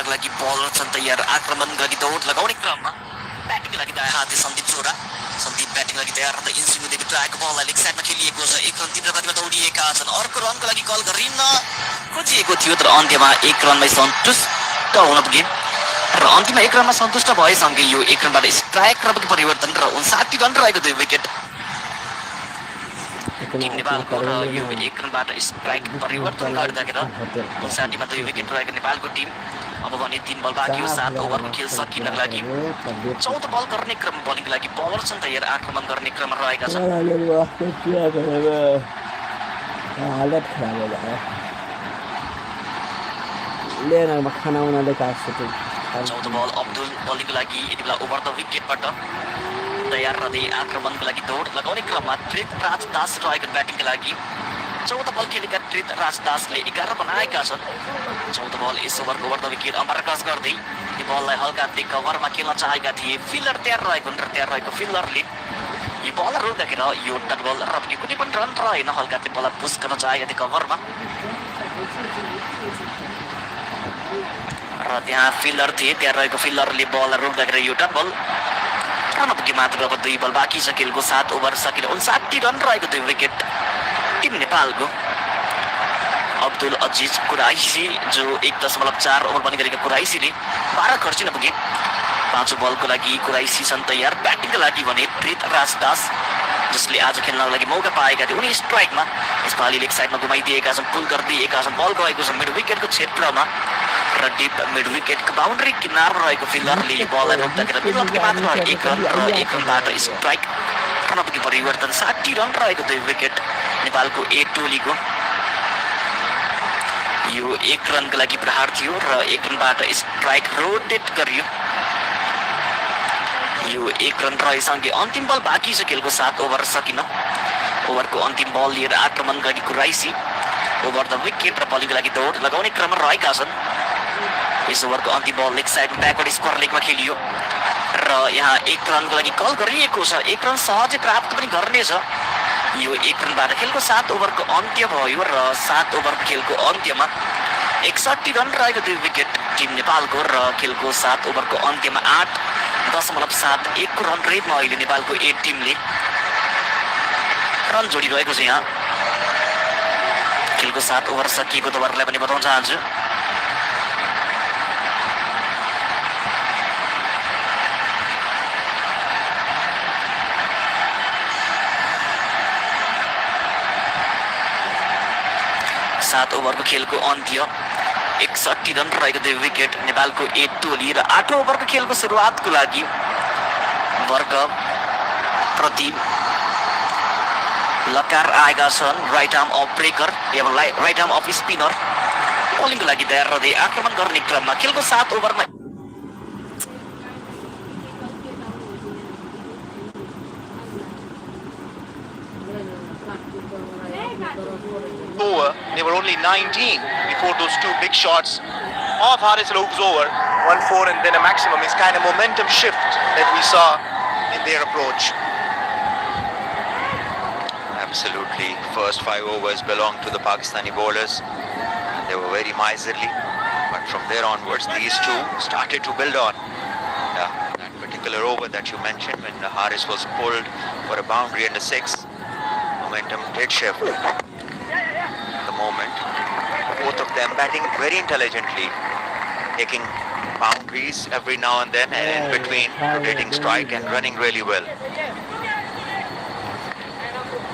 गर्नका लागि बलर छन् तयार आक्रमण गरी दौड लगाउने क्रममा ब्याटिङका लागि दायाँ हाते सन्दीप छोरा सन्दीप ब्याटिङ लागि तयार रहँदा इन्सिङदेखि ट्राएको बललाई लेग साइडमा खेलिएको छ 1 रन 3 रनमा दौडिएका छन् अर्को रनको लागि कल गरिन खोजिएको थियो तर अन्त्यमा 1 रनमै सन्तुष्ट हुन पुगे र अन्तिममा 1 रनमा सन्तुष्ट भएसँगै यो 1 रनबाट स्ट्राइक रनको परिवर्तन र 59 रन रहेको 2 विकेट टिम नेपालको र यो 1 रनबाट स्ट्राइक परिवर्तन गर्दाखेरि 59 मा 2 विकेट रहेको नेपालको टिम अब भने 3 बल बाँकी हो 7 ओभरको खेल सकिनको लागि 14 बल गर्ने क्रम बलिङको लागि बलर छन् तयार आक्रमण गर्ने क्रममा रहेका छन् हालत खराब हो गयो लेना खाना उनाले काट्छ 14 बल अब्दुल बलिङको लागि यति बेला ओभर द विकेटबाट तयार रहँदै आक्रमणको लागि दौड लगाउने क्रममा त्रित राजदास रहेको ब्याटिङका लागि 14 बल खेलेका त्रित राजदासले 11 बनाएका छन् 14 बल यस ओभरको over the wicket umpire cross गर्दै यो बललाई हल्का कभरमा खेल्न चाहेका थिए फिल्डर तयार रहेको फिल्डरले यो बललाई रोक्दाखेरि यो डट बल र पनि कुनै पनि रन रहेन हल्का बललाई पुस गर्न चाहेका थिए कभरमा र त्यहाँ फिल्डर थिए त्यहाँ रहेको फिल्डरले बललाई रोक्दाखेरि यो डट बल रन पुगे मात्र अब 2 बल बाँकी छ खेलको 7 ओभर सकिन 59 रन रहेको 2 विकेट टिम नेपालको अब्दुल अजिज कुराइसी जो 1.4 ओभर पनि गरेका कुराइसीले 12 खर्चिन पुगे 5 बलको लागि कुराइसी छन् तयार ब्याटिङका लागि भने प्रित राजदास जसले आज खेल्नको लागि मौका पाएका थिए उनी स्ट्राइकमा यसपालि लेग साइडमा घुमाइदिएका छन् पुल गरिदिएका छन् बल गएको छ मिड विकेटको क्षेत्रमा र डिप मिड विकेटको बाउन्ड्री किनारमा रहेको फिल्डरले बललाई रोक्दाखेरि मिडलको मात्र 1 रन र 1 रनबाट स्ट्राइक रनपुगी परिवर्तन 60 रन रहेको 2 विकेट नेपालको ए टोलीको यो 1 रनको लागि प्रहार थियो र 1 रनबाट स्ट्राइक रोटेट गरियो यो 1 रन रहेसँगै अन्तिम बल बाँकी छ खेलको 7 ओभर सकिन ओभरको अन्तिम बल लिएर आक्रमण गरी कुराइसी ओभर द विकेट र बलिङको लागि दौड लगाउने क्रममा रहेका छन् यस ओभरको अन्तिम बल लेग साइडमा ब्याकवर्ड स्क्वायर लेगमा खेलियो र यहाँ 1 रनको लागि कल गरिएको छ 1 रन सहजै प्राप्त पनि गर्नेछ यो 1 रनबाट खेलको 7 ओभरको अन्त्य भयो र 7 ओभरको खेलको अन्त्यमा 61 रन रहेको 2 विकेट टिम नेपालको र खेलको 7 ओभरको अन्त्यमा 8.71 को रन रेटमा अहिले नेपालको ए टिमले रन जोडिरहेको छ यहाँ खेलको 7 ओभर सकिएको तपाईँहरूलाई पनि बताउन चाहन्छु सात ओभरको खेलको अन्त्य 61 रन रहेको 2 विकेट नेपालको ए टोली र 8 ओभरको खेलको सुरुवातको लागि वर्ग प्रति लकार आएका छन् राइट आर्म अफ ब्रेकर एवं राइट आर्म अफ स्पिनर बलिङको लागि तयार रहँदै आक्रमण गर्ने क्रममा खेलको 7 ओभरमा over. They were only 19 before those 2 big shots of Haris Rauf's over. 1-4 and then a maximum is kind of momentum shift that we saw in their approach. Absolutely. First 5 overs belonged to the Pakistani bowlers. They were very miserly. But from there onwards, these two started to build on. That particular over that you mentioned when Haris was pulled for a boundary and a 6, momentum did shift. Moment, both of them batting very intelligently, taking boundaries every now and then and in between rotating strike and running really well.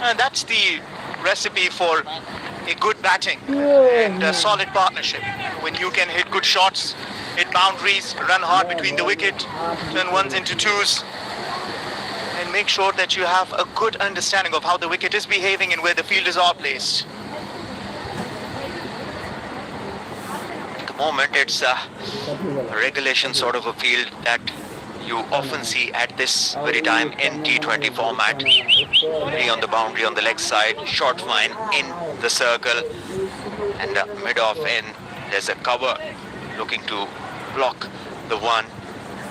And that's the recipe for a good batting and a solid partnership. When you can hit good shots, hit boundaries, run hard between the wicket, turn ones into twos, and make sure that you have a good understanding of how the wicket is behaving and where the fielders are placed. Moment, it's a regulation sort of a field that you often see at this very time in T20 format. Three on the boundary on the leg side, short fine in the circle, and mid off in there's a cover looking to block the 1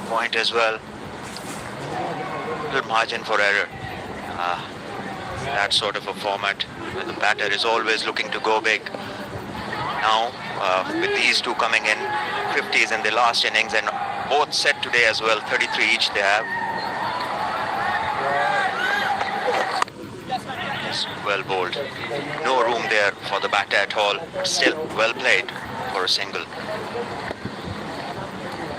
point as well. Little margin for error. That sort of a format where the batter is always looking to go big. Now with these two coming in 50s in the last innings, and both set today as well, 33 each they have. Yes, well bowled. No room there for the batter at all, but still well played for a single.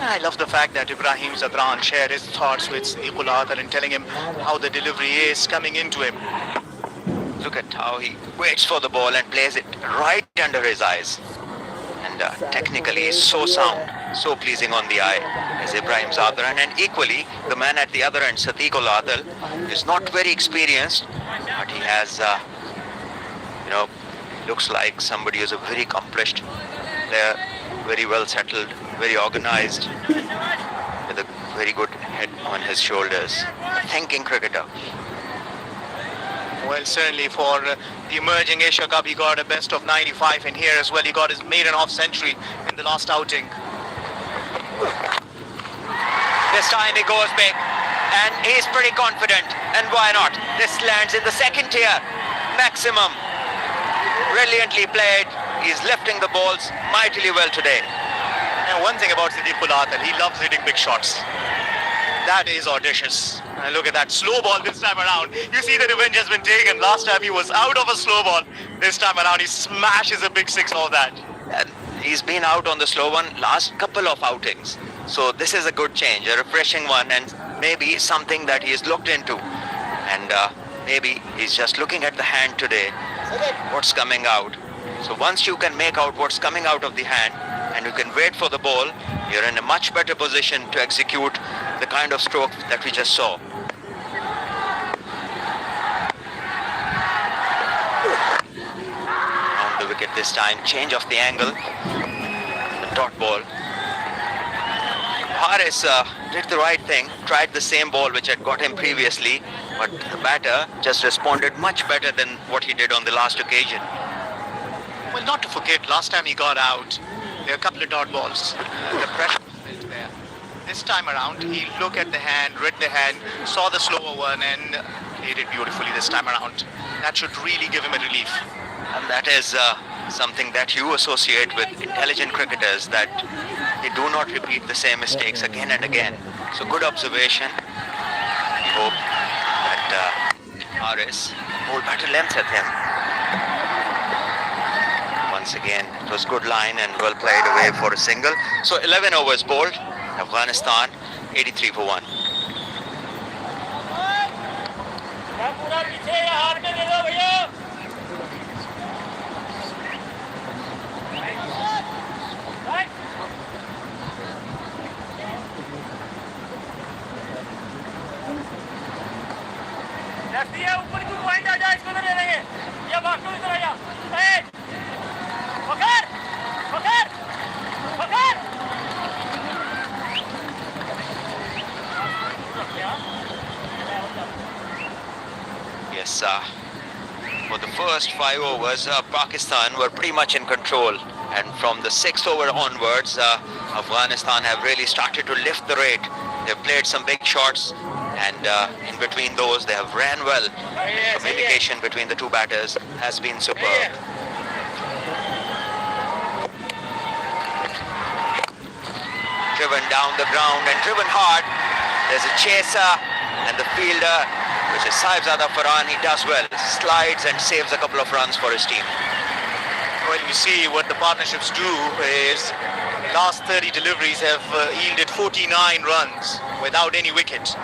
I love the fact that Ibrahim Zadran shared his thoughts with Iqbal Adar and telling him how the delivery is coming into him. Look at how he waits for the ball and plays it right under his eyes. And technically is so sound, so pleasing on the eye as Ibrahim Zadran. And equally, the man at the other end, Satiqul Adil, is not very experienced, but he has, looks like somebody who's a very accomplished player, very well settled, very organized, with a very good head on his shoulders. A thinking cricketer. Well, certainly for the emerging Asia Cup, he got a best of 95, and here as well, he got his maiden half century in the last outing. This time he goes big, and he's pretty confident, and why not? This lands in the second tier, maximum. Brilliantly played. He's lifting the balls mightily well today. And one thing about Satiqul Adil, he loves hitting big shots. That is audacious. And look at that slow ball this time around. You see the revenge has been taken. Last time he was out of a slow ball. This time around he smashes a big six of that. And he's been out on the slow one last couple of outings. So this is a good change, a refreshing one, and maybe something that he's looked into. And maybe he's just looking at the hand today, what's coming out. So once you can make out what's coming out of the hand and you can wait for the ball, you're in a much better position to execute the kind of stroke that we just saw. On the wicket this time, change of the angle, the dot ball. Haris did the right thing, tried the same ball which had got him previously, but the batter just responded much better than what he did on the last occasion. Well, not to forget, last time he got out, there are a couple of dot balls. The pressure was built there. This time around, he looked at the hand, read the hand, saw the slower one, and played it beautifully this time around. That should really give him a relief. And that is something that you associate with intelligent cricketers, that they do not repeat the same mistakes again and again. So good observation. We hope that Haris hold better length at him. Once again, it was good line and well played away for a single. So 11 overs bowled. Afghanistan 83 for 1. Yes, for the first 5 overs, Pakistan were pretty much in control. And from the 6th over onwards, Afghanistan have really started to lift the rate. They've played some big shots, and in between those, they have ran well. Communication between the two batters has been superb. Driven down the ground and driven hard. There's a chaser, and the fielder, which is Samsad159, he does well. Slides and saves a couple of runs for his team. Well, you see what the partnerships do is last 30 deliveries have yielded 49 runs without any wicket.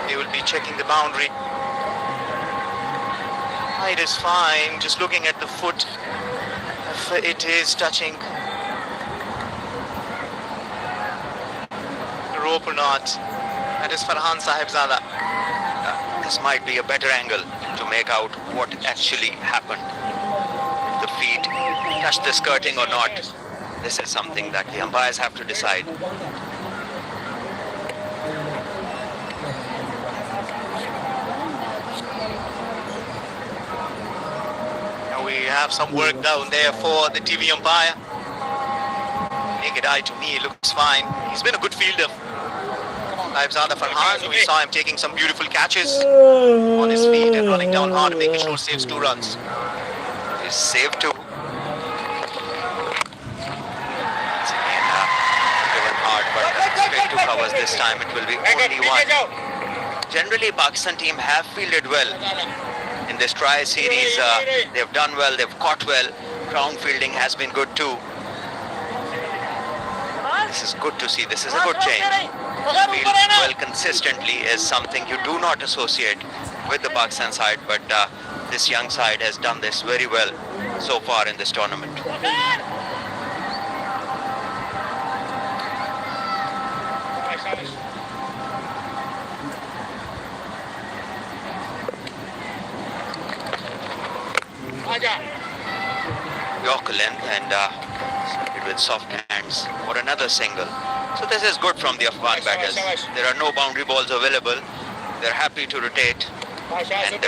They will be checking the boundary. Height is fine, just looking at the foot, if it is touching the rope or not. That is Farhan Sahibzada. This might be a better angle to make out what actually happened. If the feet touched the skirting or not, this is something that the umpires have to decide. Now we have some work down there for the TV umpire. Naked eye to me, it looks fine. He's been a good fielder. Saibzada Farhan, we saw him taking some beautiful catches on his feet and running down hard, making sure saves 2 runs. is saved too. Once again, given hard, but straight to covers this time. It will be only one. Generally, Pakistan team have fielded well in this try series. They've done well. They've caught well. Ground fielding has been good too. This is good to see. This is a good change. Field well consistently is something you do not associate with the Pakistan side, but this young side has done this very well so far in this tournament. Yorker length and with soft hands for another single. So this is good from the Afghan batters. There are no boundary balls available. They're happy to rotate and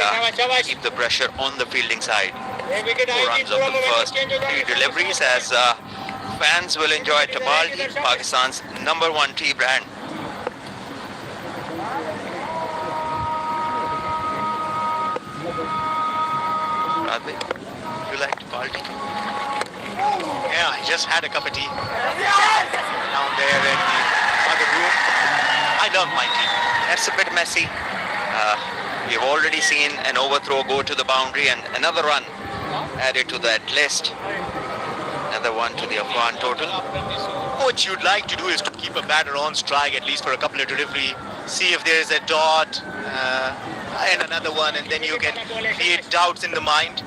keep the pressure on the fielding side. 4 runs of the first 3 deliveries as fans will enjoy Tabal Tea, Pakistan's #1 tea brand. Radhe, you like Tabal Tea? Yeah, I just had a cup of tea down there in the other room. I love my tea. That's a bit messy. We've already seen an overthrow go to the boundary and another run added to that list. Another one to the Afghan total. What you'd like to do is to keep a batter on strike at least for a couple of delivery, see if there's a dot and another one, and then you can create doubts in the mind.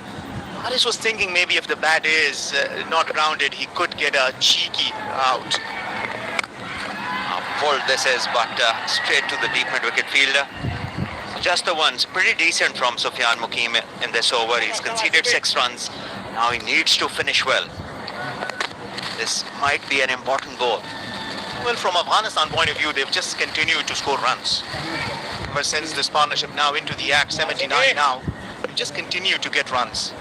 I just was thinking maybe if the bat is not grounded, he could get a cheeky out. Pulled this is, but straight to the deep mid-wicket fielder. Just the ones, pretty decent from Sufyan Mukim in this over. He's conceded 6 runs. Now he needs to finish well. This might be an important goal. Well, from Afghanistan point of view, they've just continued to score runs. Ever since this partnership now into the Act 79 now, they just continue to get runs.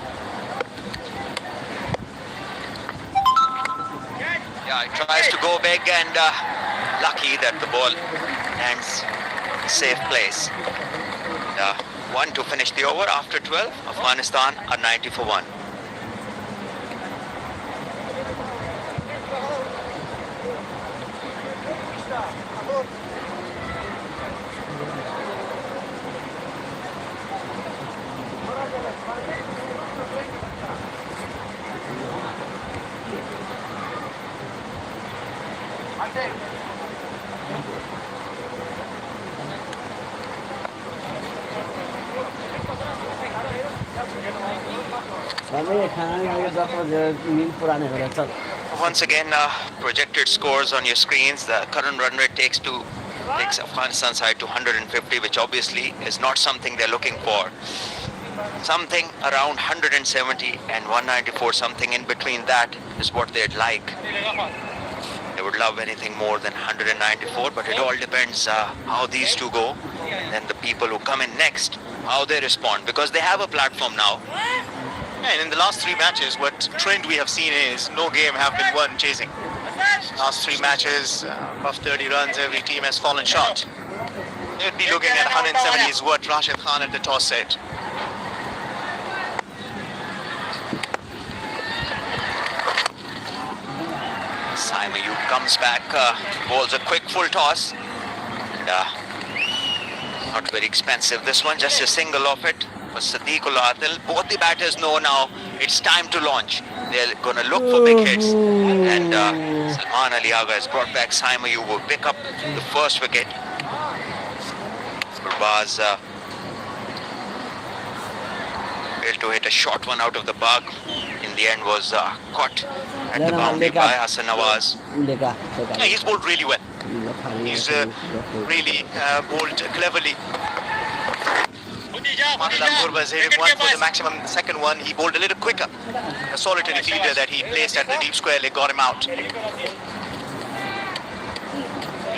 Yeah, he tries to go big and lucky that the ball lands in a safe place. And, 1 to finish the over after 12. Afghanistan are 90 for 1. Once again, projected scores on your screens. The current run rate takes Afghanistan side to 150, which obviously is not something they're looking for. Something around 170 and 194, something in between that is what they'd like. They would love anything more than 194, but it all depends how these two go. And then the people who come in next, how they respond, because they have a platform now. And in the last 3 matches, what trend we have seen is no game have been won chasing. Last 3 matches, above 30 runs, every team has fallen short. They'd be looking at 170 is what Rashid Khan at the toss said. Simon Ayub comes back, bowls a quick full toss. And, not very expensive. This one, just a single of it. For Sadiqul Adil. Both the batters know now it's time to launch. They're going to look for big hits. And Salman Ali Agha has brought back Simon Ayub, will pick up the first wicket. Gurbaz failed to hit a short one out of the park. In the end was caught at the boundary by Hassan Nawaz. Yeah, he's bowled really well. He's really bowled cleverly. Gurbaz hit him 1 for the maximum. The second one, he bowled a little quicker. A solitary fielder that he placed at the deep square leg got him out.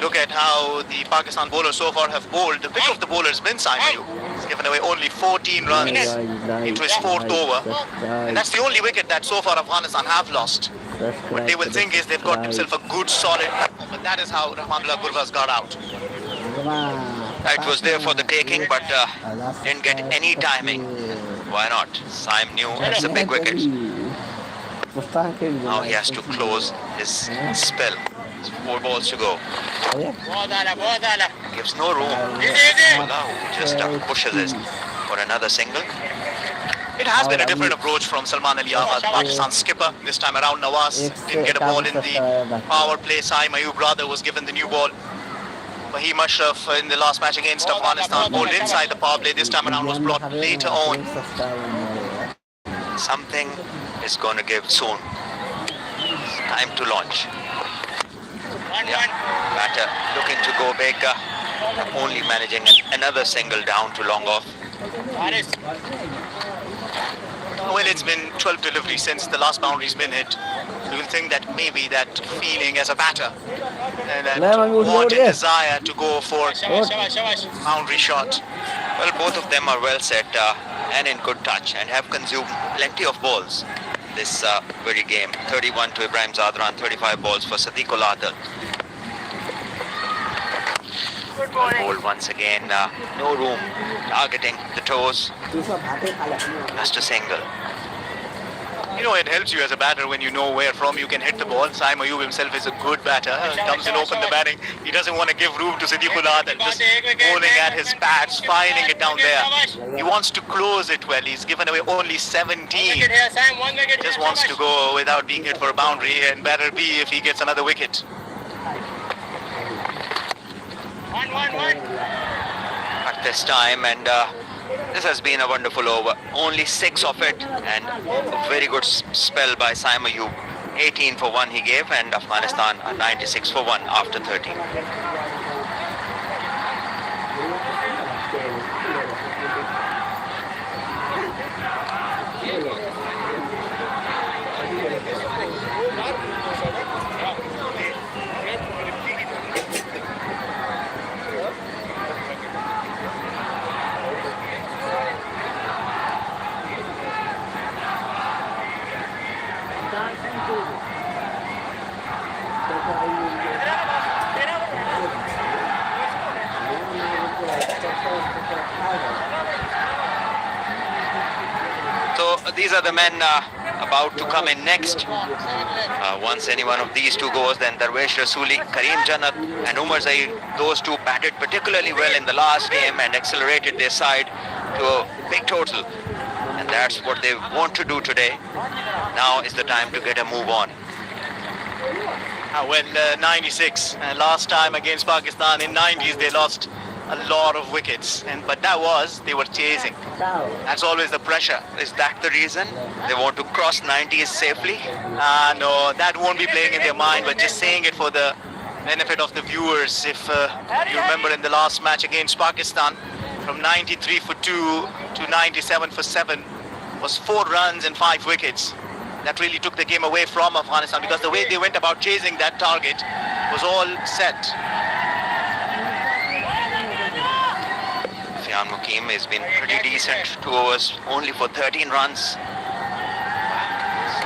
Look at how the Pakistan bowlers so far have bowled. The pick of the bowler has been Simon Ayub. He's given away only 14 runs into his 4th over. And that's the only wicket that so far Afghanistan have lost. What they will think is they've got themselves a good solid platform, but that is how Rahmanullah Gurbaz got out. It was there for the taking, but didn't get any timing. Why not? Saim knew it's a big wicket. Sta anche il Now he has to close his spell. 4 balls to go. Gives no room. Allow just pushes it for another single. It has been a different approach from Salman Ali Ahmad, Pakistan's skipper. This time around, Nawaz didn't get a ball in the power play. Saim Ayub rather was given the new ball. Fahim Ashraf in the last match against Afghanistan bowled inside the power play. This time around was brought later on. Something is going to give soon. Time to launch. Yeah, batter looking to go big. Only managing another single down to long off. Well, it's been 12 deliveries since the last boundary's been hit. You will think that maybe that feeling as a batter and that want and desire to go for boundary shot. Well, both of them are well set and in good touch and have consumed plenty of balls this very game. 31 to Ibrahim Zadran, 35 balls for Sadiqul Adil. Ball once again, no room, targeting the toes, just a single. You know, it helps you as a batter when you know where from you can hit the ball. Saim Ayub himself is a good batter. Comes in open the batting. He doesn't want to give room to Sadiqul Adil. Just bowling at his pads, firing it down there. He wants to close it well. He's given away only 17. He just wants to go without being hit for a boundary, and better be if he gets another wicket. At this time, and this has been a wonderful over. Only 6 of it, and a very good spell by Saim Ayub. 18 for 1 he gave, and Afghanistan 96 for 1 after 13. So these are the men about to come in next. Once any one of these two goes, then Darvesh Rasuli, Kareem Jannat and Umar Zaid, those two batted particularly well in the last game and accelerated their side to a big total. And that's what they want to do today. Now is the time to get a move on. 96. Last time against Pakistan in 90s, they lost a lot of wickets. But they were chasing. That's always the pressure. Is that the reason? They want to cross 90s safely? No, that won't be playing in their mind, but just saying it for the benefit of the viewers. If you remember in the last match against Pakistan, from 93 for 2 to 97 for 7 was 4 runs and 5 wickets. That really took the game away from Afghanistan because the way they went about chasing that target was all set. Fian Mukim has been pretty decent. 2 overs, only for 13 runs.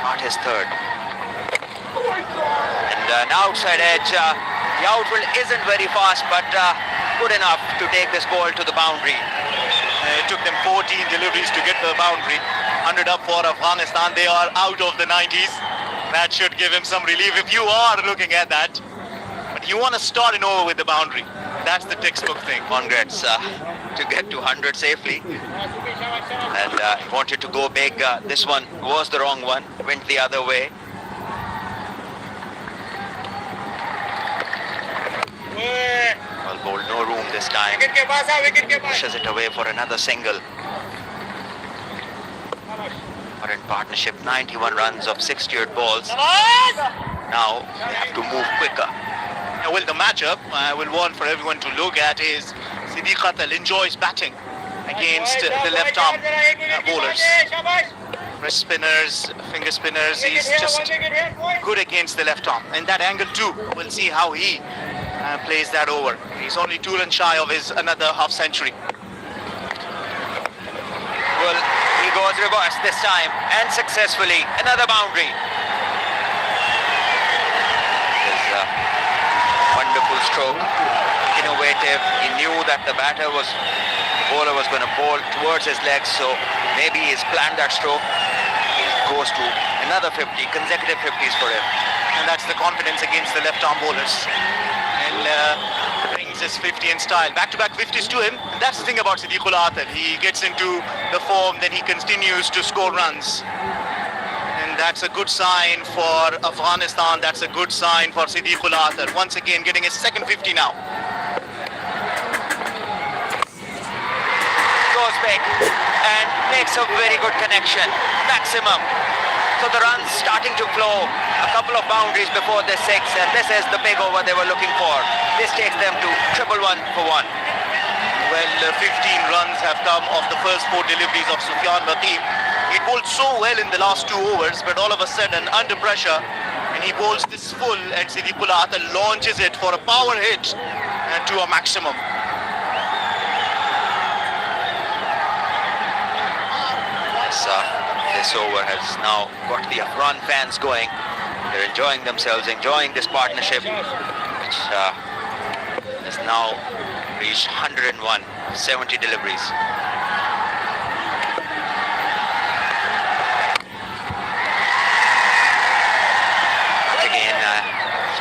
Not his third. And an outside edge. The outfield isn't very fast, but good enough to take this ball to the boundary. It took them 14 deliveries to get to the boundary. 100 up for Afghanistan. They are out of the 90s. That should give him some relief if you are looking at that. But you want to start an over with the boundary. That's the textbook thing. Congrats to get to 100 safely. And he wanted to go big. This one was the wrong one. Went the other way. Well bowled, no room this time. Pushes it away for another single. Are in partnership, 91 runs of 68 balls. Now they have to move quicker. Well, the matchup I will want for everyone to look at is Sadiq Adil enjoys batting against the left-arm bowlers. Wrist spinners, finger spinners, he's just good against the left arm. And that angle too, we'll see how he plays that over. He's only 2 runs shy of his another half century. Well, he goes reverse this time and successfully another boundary. His wonderful stroke, innovative. He knew that the batter was bowler was going to bowl towards his legs, so maybe he's planned that stroke. He goes to another 50, consecutive 50s for him. And that's the confidence against the left-arm bowlers. And brings his 50 in style. Back-to-back 50s to him. And that's the thing about Siddiqul Athar. He gets into the form, then he continues to score runs. And that's a good sign for Afghanistan. That's a good sign for Siddiqul Athar. Once again, getting his second 50 now. Goes big and makes a very good connection. Maximum. So the runs starting to flow. A couple of boundaries before the 6, and this is the big over they were looking for. This takes them to 111 for 1. Well, 15 runs have come off the first 4 deliveries of Sufyan Latif. He bowled so well in the last 2 overs, but all of a sudden, under pressure, and he bowls this full, and Siddiqul Athar launches it for a power hit and to a maximum. This over has now got the Afghan fans going. They're enjoying themselves, enjoying this partnership, which has now reached 101, 70 deliveries. Again,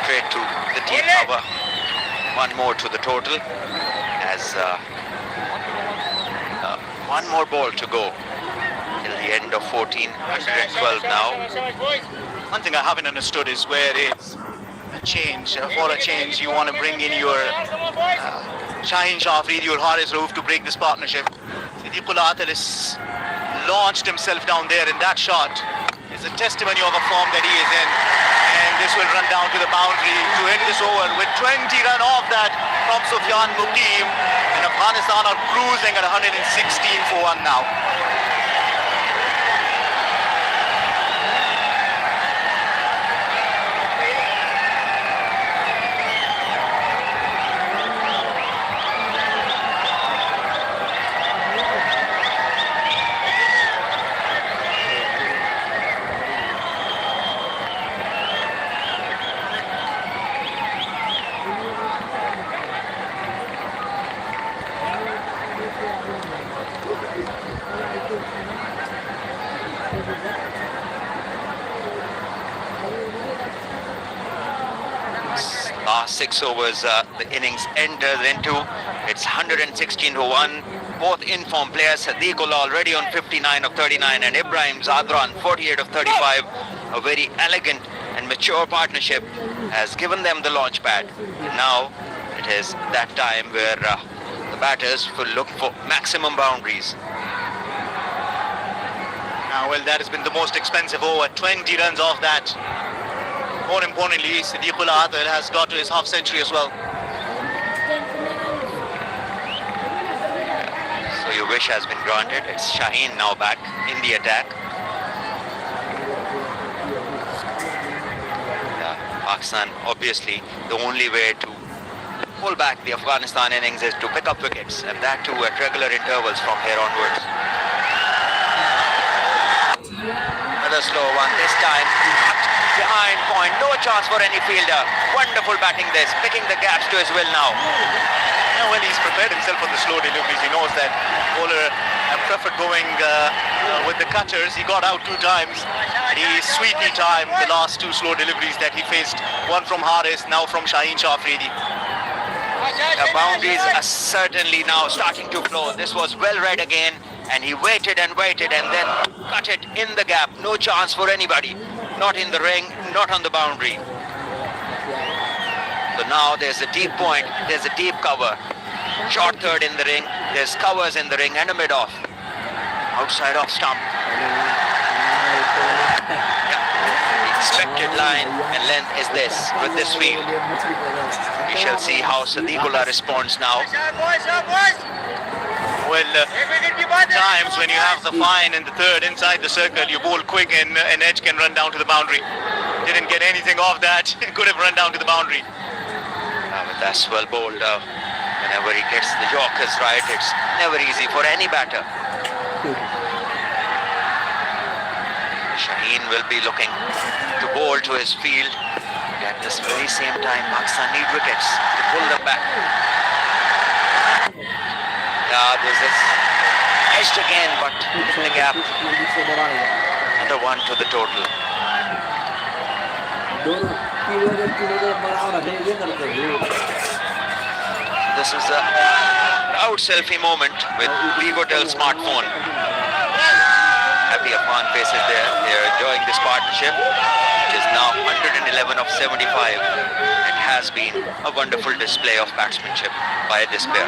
straight to the deep cover. One more to the total, as one more ball to go till the end of 14, 112 now. One thing I haven't understood is where is a change. For a change, you want to bring in your Shaheen Shah Afridi or Haris Rauf to break this partnership. Siddiqul Athar has launched himself down there, and that shot is a testimony of a form that he is in. And this will run down to the boundary to end this over with 20 run off that from Sufyan Muqim. And Afghanistan are cruising at 116 for 1 now. Last 6 overs the innings enters into. It's 116 to 1. Both in-form players, Sadiqullah already on 59 of 39 and Ibrahim Zadran 48 of 35. A very elegant and mature partnership has given them the launch pad. Now it is that time where the batters will look for maximum boundaries. Well, that has been the most expensive over. 20 runs off that. More importantly, Siddiqul Athar has got to his half century as well. So your wish has been granted. It's Shaheen now back in the attack. Pakistan, obviously, the only way to pull back the Afghanistan innings is to pick up wickets, and that too at regular intervals from here onwards. Another slow one, this time behind point, no chance for any fielder. Wonderful batting this, picking the gaps to his will now. Yeah, well, he's prepared himself for the slow deliveries. He knows that bowler preferred going with the cutters. He got out 2 times. He sweetly timed the last 2 slow deliveries that he faced. One from Haris, now from Shaheen Shah Afridi. The boundaries are certainly now starting to flow. This was well read again, and he waited and waited and then cut it in the gap. No chance for anybody. Not in the ring, not on the boundary. So now there's a deep point, there's a deep cover. Short third in the ring, there's covers in the ring and a mid-off. Outside off stump. The expected line and length is this with this field. We shall see how Sadiqullah responds now. Well, times when you have the fine in the third inside the circle, you bowl quick and an edge can run down to the boundary. Didn't get anything off that. Could have run down to the boundary. But that's well bowled. Whenever he gets the Yorkers right, it's never easy for any batter. Shaheen will be looking to bowl to his field. At this very same time, Pakistan need wickets to pull them back. There's this edged again, but the gap under 1 to the total. This is a proud selfie moment with Vigotel smartphone. Happy Afghan faces there. They're enjoying this partnership, which is now 111 of 75. It has been a wonderful display of batsmanship by this pair.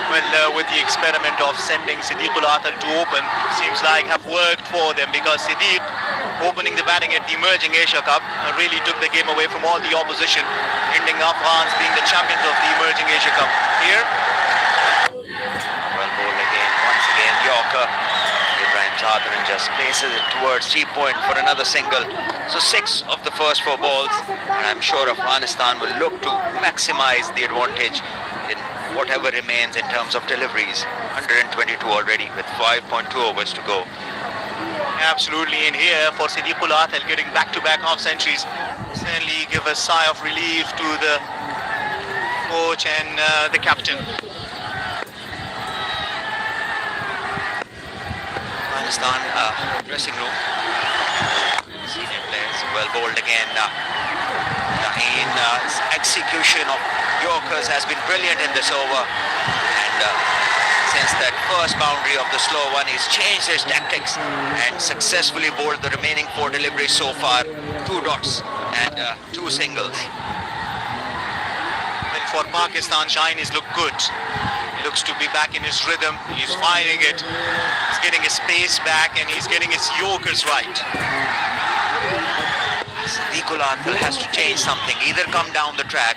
Well, with the experiment of sending Siddiqul Atal to open, seems like have worked for them, because Siddiq opening the batting at the emerging Asia Cup really took the game away from all the opposition, ending Afghans being the champions of the emerging Asia Cup. Here, Well bowled again, once again Yorker. Ibrahim Sadharan just places it towards 3 point for another single. So 6 of the first 4 balls, and I'm sure Afghanistan will look to maximize the advantage in whatever remains in terms of deliveries. 122 already with 5.2 overs to go. absolutely in here for Siddiqul Atal getting back-to-back half centuries. Certainly give a sigh of relief to the coach and the captain. Afghanistan dressing room. Senior players well bowled again. Shaheen's execution of Yorkers has been brilliant in this over, and since that first boundary of the slow one, he's changed his tactics and successfully bowled the remaining 4 deliveries so far. 2 dots and 2 singles. Well, for Pakistan, Shaheen has looked good. He looks to be back in his rhythm. He's finding it. He's getting his pace back and he's getting his Yorkers right. Siddiqul Atal has to change something, either come down the track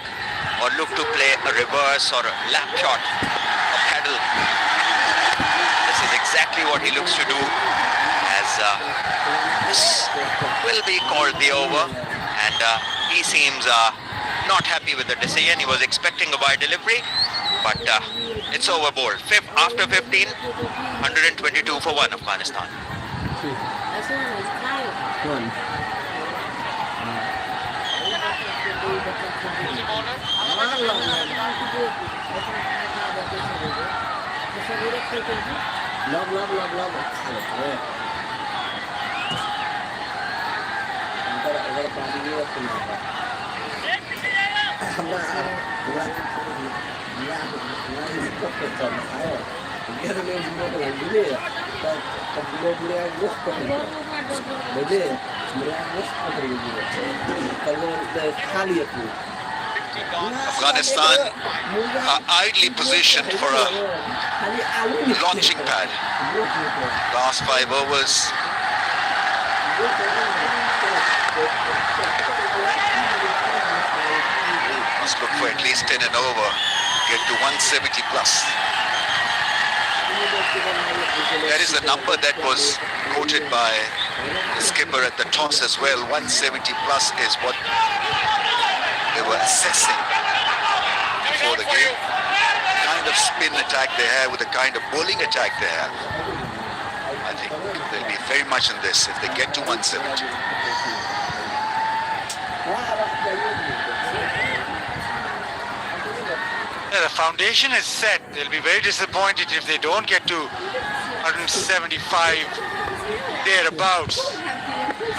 or look to play a reverse or a lap shot, a paddle. This is exactly what he looks to do, as this will be called the over, and he seems not happy with the decision. He was expecting a wide delivery, but it's over bowled. After 15, 122 for 1 Afghanistan. Afghanistan are ideally positioned for a launching pad. Last 5 overs. Must look for at least 10 and over. Get to 170 plus. That is the number that was quoted by the skipper at the toss as well. 170 plus is what they were assessing before the game. The kind of spin attack they have with the kind of bowling attack they have. I think they'll be very much in this if they get to 170. Yeah, the foundation is set. They'll be very disappointed if they don't get to 175 thereabouts.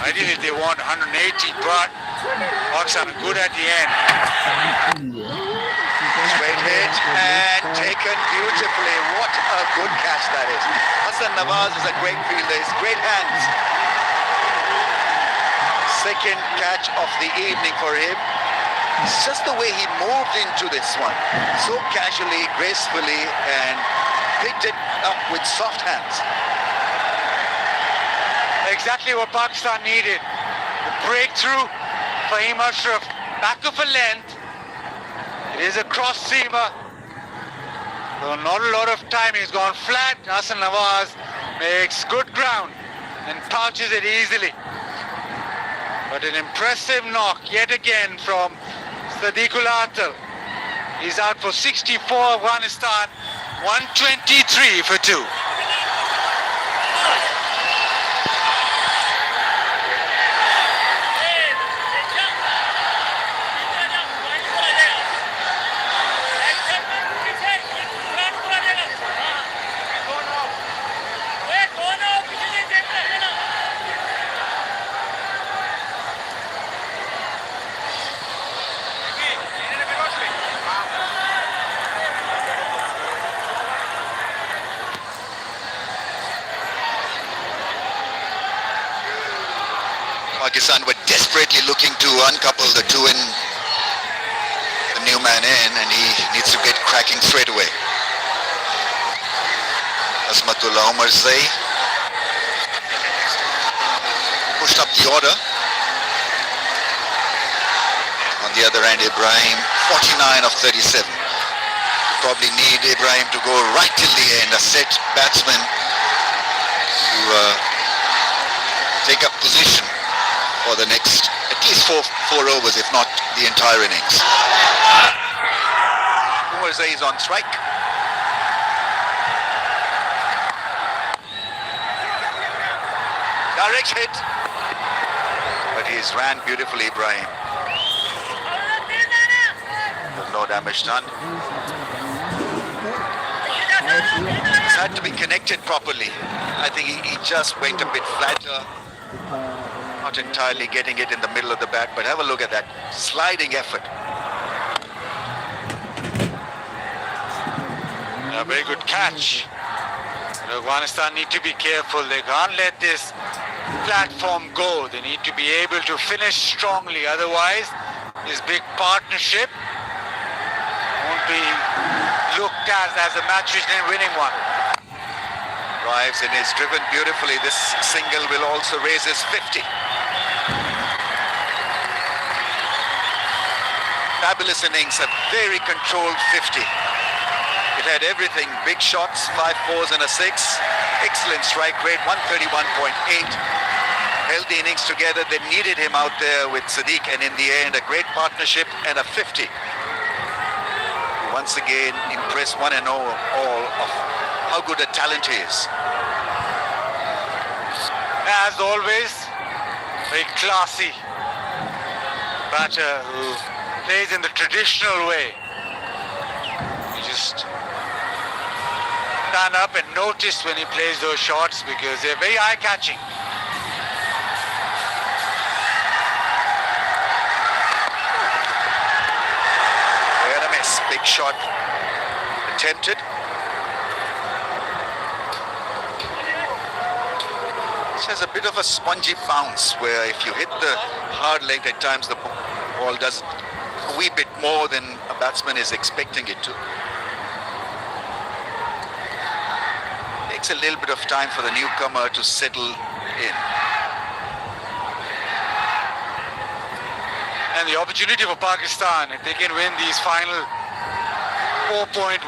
Ideally they want 180, but Pakistan are good at the end. Straight hit and taken beautifully. What a good catch that is. Hassan Nawaz is a great fielder. His great hands. Second catch of the evening for him. It's just the way he moved into this one. So casually, gracefully, and picked it up with soft hands. Exactly what Pakistan needed. The breakthrough for Fahim Ashraf. Back of a length. It is a cross seamer. So not a lot of time. He's gone flat. Hassan Nawaz makes good ground and pouches it easily. But an impressive knock yet again from Siddiqul Atal. He's out for 64, Afghanistan 123 for 2. desperately looking to uncouple the two in, the new man in, and he needs to get cracking straight away. Asmatullah Omarzai pushed up the order. On the other end, Ibrahim, 49 of 37. Probably need Ibrahim to go right till the end, a set batsman to take up position for the next at least four overs, if not the entire innings. Omarzai is on strike. Direct hit. But he's ran beautifully, Ibrahim. No damage done. It's had to be connected properly. I think he just went a bit flatter. Not entirely getting it in the middle of the bat, but have a look at that sliding effort. A very good catch. Afghanistan need to be careful. They can't let this platform go. They need to be able to finish strongly. Otherwise, this big partnership won't be looked at as a match winning one. Drives and is driven beautifully. This single will also raise his 50. Fabulous innings, a very controlled 50. It had everything, big shots, 5 4s and a 6. Excellent strike rate, 131.8. Held the innings together. They needed him out there with Sadiq, and in the end, a great partnership and a 50. Once again, impress one and all of how good a talent he is. As always, very classy batter who plays in the traditional way. You just stand up and notice when he plays those shots because they're very eye-catching. And a miss. Big shot attempted. This has a bit of a spongy bounce where if you hit the hard leg at times the ball does a wee bit more than a batsman is expecting it to. Takes a little bit of time for the newcomer to settle in. And the opportunity for Pakistan, if they can win these final 4.1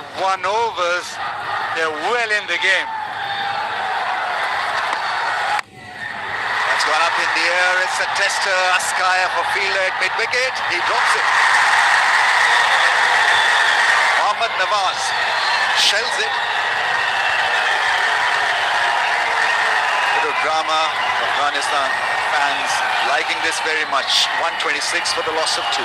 overs, they're well in the game. That's gone up in the air. It's a tester. Askaya for fielder at mid-wicket. He drops it. Mohammad Nawaz shells it. Bit of drama. Afghanistan fans liking this very much. 126 for the loss of 2.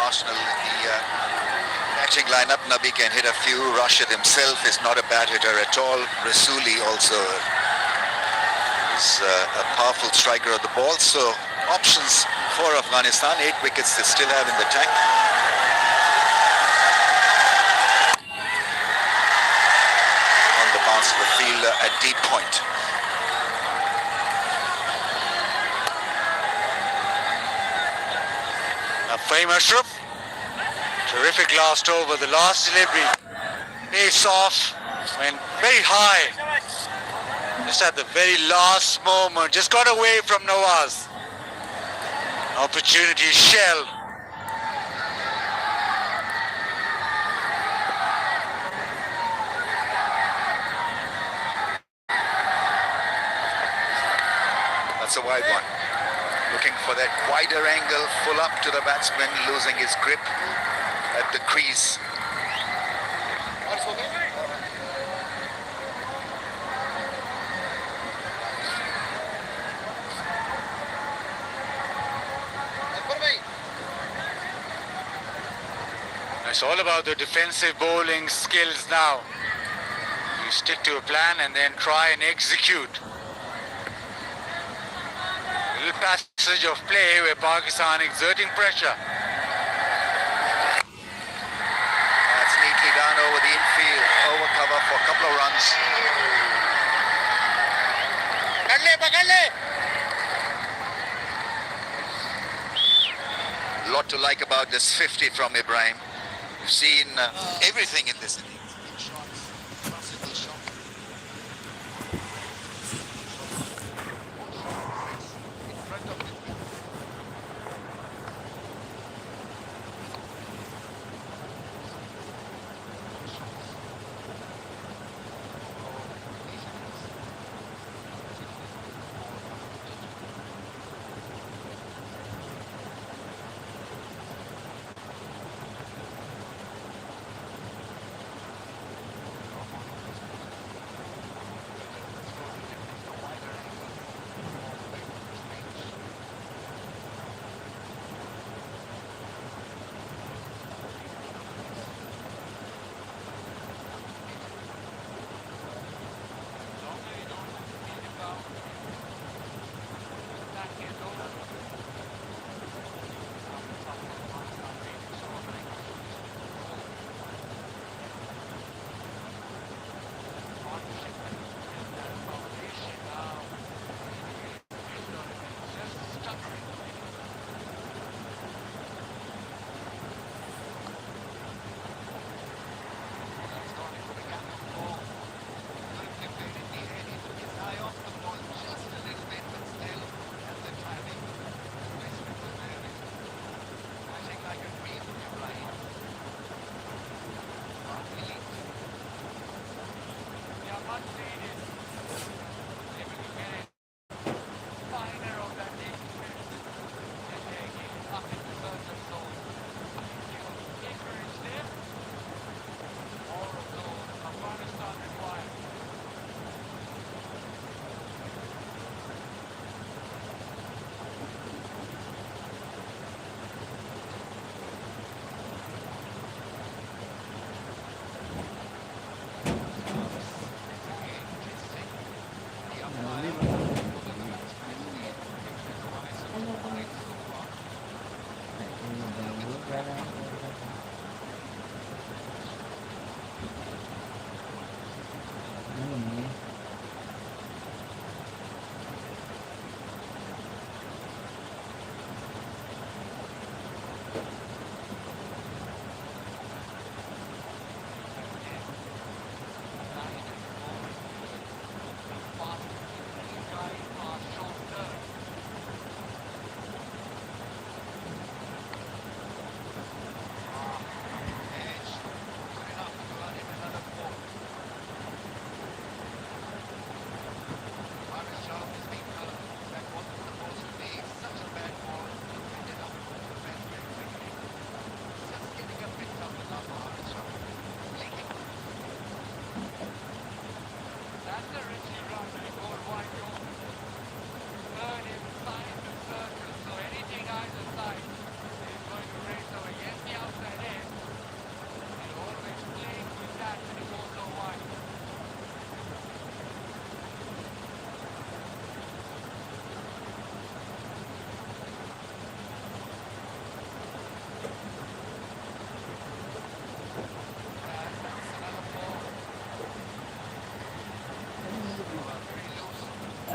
Arsenal, the batting lineup. Nabi can hit a few. Rashid himself is not a bad hitter at all. Rasuli also is a powerful striker of the ball. So options for Afghanistan. 8 wickets they still have in the tank. On the bounce of the fielder at deep point. Fahim Ashraf, terrific last over, the last delivery, pace off, went very high, just at the very last moment, just got away from Nawaz. Opportunity shell. That's a wide one. Looking for that wider angle, full up to the batsman, losing his grip at the crease. It's all about the defensive bowling skills now. You stick to a plan and then try and execute. A little passage of play where Pakistan exerting pressure. That's neatly done over the infield, over cover for a couple of runs. A lot to like about this 50 from Ibrahim. You've seen everything in this innings. Big shots, possible shots. In front of the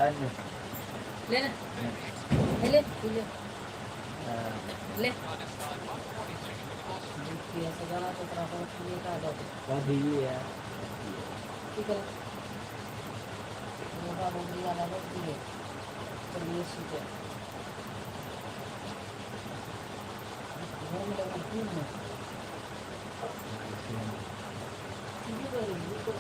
Ano? ले ना ले ले ले ये सजाना तो तरह का ये का दो Pwede ya. ठीक है ये का बोली वाला दो ठीक है तो ये ठीक है घर में लगा क्यों नहीं ठीक है ये तो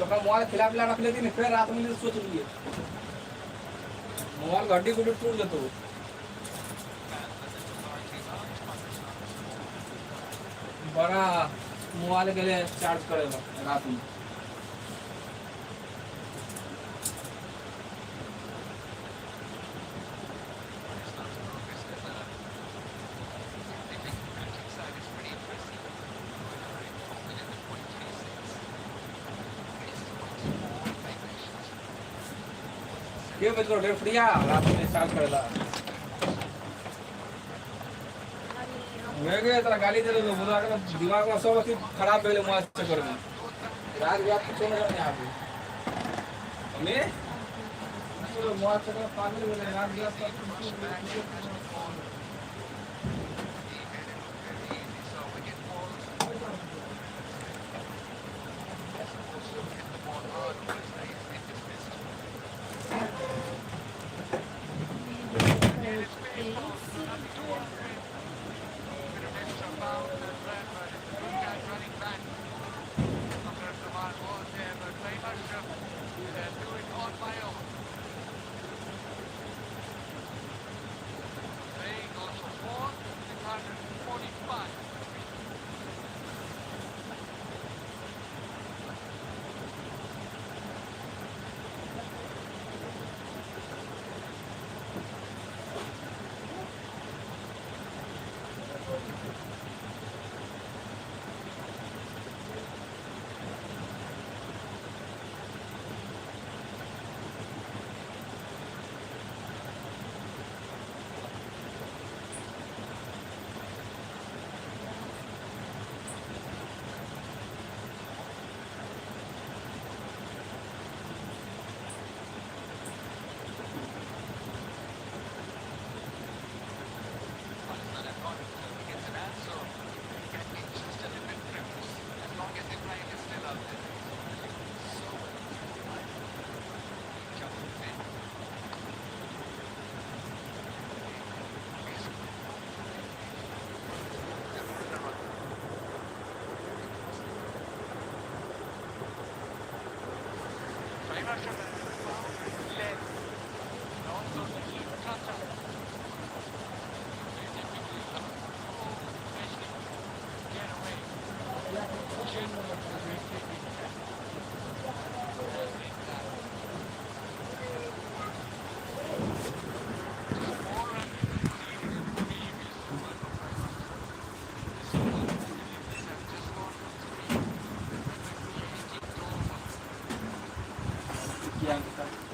सकाळ मोबाईल खिला पिला रखले थी फिर रात में सोच लिए मोबाईल घड्डी गुड्डी टूट देतो बड़ा मोबाईल के लिए चार्ज करेगा रात में ये बच करो फ्रिया रात में चार्ज करेला मैं गया तेरा गाली दे दो बुला के दिमाग में सब की खराब पहले मोबाइल से कर दूं रात रात कुछ नहीं करने आप हमें तो मोबाइल से पागल हो गए रात गिलास किया